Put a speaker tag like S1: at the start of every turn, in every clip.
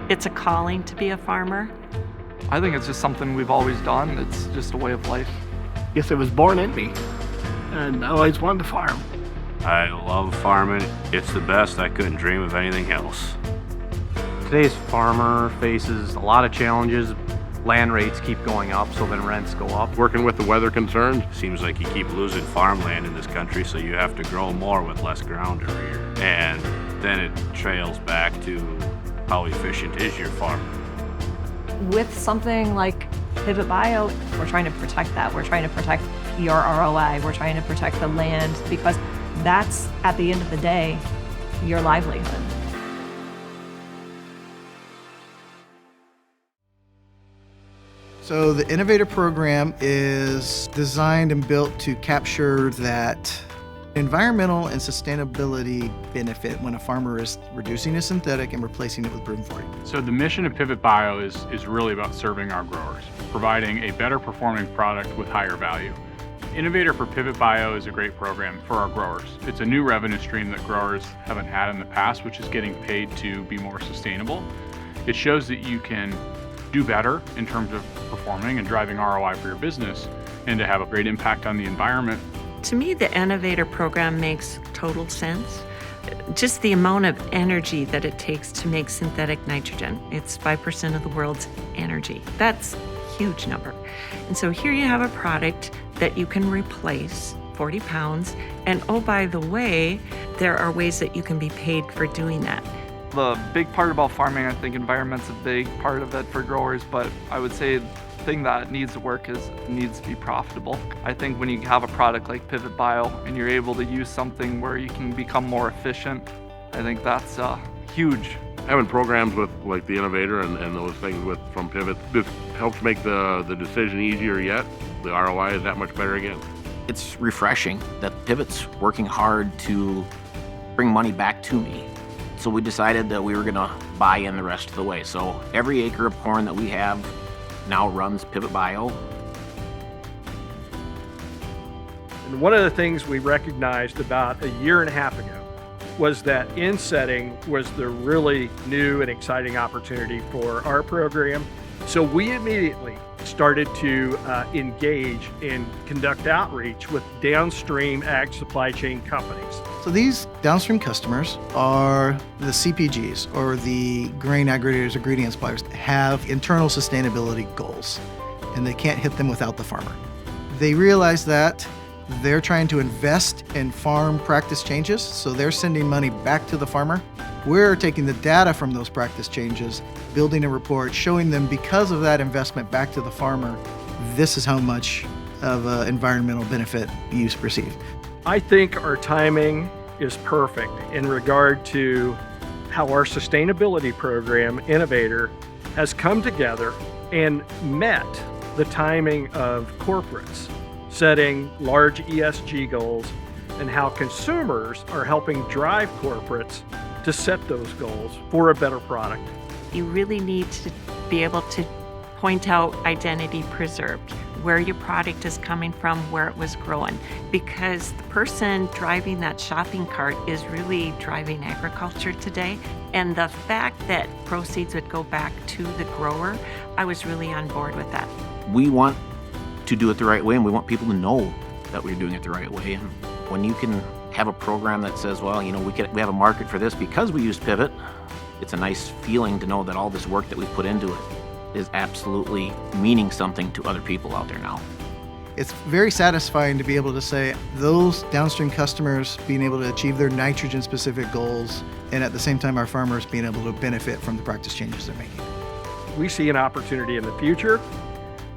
S1: It's a calling to be a farmer.
S2: I think it's just something we've always done. It's just a way of life.
S3: Guess it was born in me, and I always wanted to farm.
S4: I love farming. It's the best. I couldn't dream of anything else.
S5: Today's farmer faces a lot of challenges. Land rates keep going up, so then rents go up.
S6: Working with the weather concerns.
S4: Seems like you keep losing farmland in this country, so you have to grow more with less ground every year. And then it trails back to how efficient is your farm.
S7: With something like Pivot Bio, we're trying to protect that. We're trying to protect your ROI. We're trying to protect the land, because that's, at the end of the day, your livelihood.
S8: So the N-OVATOR program is designed and built to capture that environmental and sustainability benefit when a farmer is reducing a synthetic and replacing it with proven 40.
S9: So the mission of Pivot Bio is really about serving our growers, providing a better performing product with higher value. N-OVATOR for Pivot Bio is a great program for our growers. It's a new revenue stream that growers haven't had in the past, which is getting paid to be more sustainable. It shows that you can do better in terms of performing and driving ROI for your business, and to have a great impact on the environment.
S1: To me, the N-OVATOR program makes total sense. Just the amount of energy that it takes to make synthetic nitrogen. It's 5% of the world's energy. That's a huge number. And so here you have a product that you can replace 40 pounds. And oh, by the way, there are ways that you can be paid for doing that.
S2: The big part about farming, I think environment's a big part of it for growers, but I would say the thing that needs to work is it needs to be profitable. I think when you have a product like Pivot Bio and you're able to use something where you can become more efficient, I think that's huge.
S6: Having programs with like the N-OVATOR and those things from Pivot, this helps make the decision easier yet. The ROI is that much better again.
S10: It's refreshing that Pivot's working hard to bring money back to me. So we decided that we were going to buy in the rest of the way. So every acre of corn that we have now runs Pivot Bio.
S3: And one of the things we recognized about a year and a half ago was that insetting was the really new and exciting opportunity for our program. So we immediately started to engage and conduct outreach with downstream ag supply chain companies.
S8: So these downstream customers are the CPGs, or the grain aggregators, ingredient suppliers, that have internal sustainability goals, and they can't hit them without the farmer. They realize that they're trying to invest in farm practice changes, so they're sending money back to the farmer. We're taking the data from those practice changes, building a report, showing them, because of that investment back to the farmer, this is how much of an environmental benefit you perceive.
S3: I think our timing is perfect in regard to how our sustainability program, N-OVATOR, has come together and met the timing of corporates setting large ESG goals, and how consumers are helping drive corporates to set those goals for a better product.
S1: You really need to be able to point out identity preserved, where your product is coming from, where it was grown, because the person driving that shopping cart is really driving agriculture today. And the fact that proceeds would go back to the grower, I was really on board with that.
S10: We want to do it the right way, and we want people to know that we're doing it the right way. And when you can have a program that says, well, you know, we have a market for this because we used Pivot, it's a nice feeling to know that all this work that we put into it is absolutely meaning something to other people out there now.
S8: It's very satisfying to be able to say those downstream customers being able to achieve their nitrogen specific goals, and at the same time our farmers being able to benefit from the practice changes they're making.
S3: We see an opportunity in the future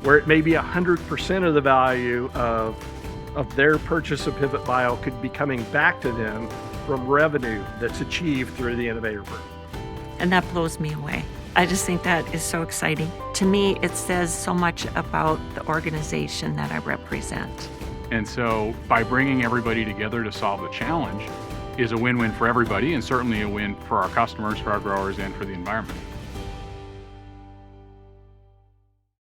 S3: where it may be 100% of the value of their purchase of Pivot Bio could be coming back to them from revenue that's achieved through the N-OVATOR program.
S1: And that blows me away. I just think that is so exciting. To me, it says so much about the organization that I represent.
S9: And so by bringing everybody together to solve the challenge is a win-win for everybody, and certainly a win for our customers, for our growers, and for the environment.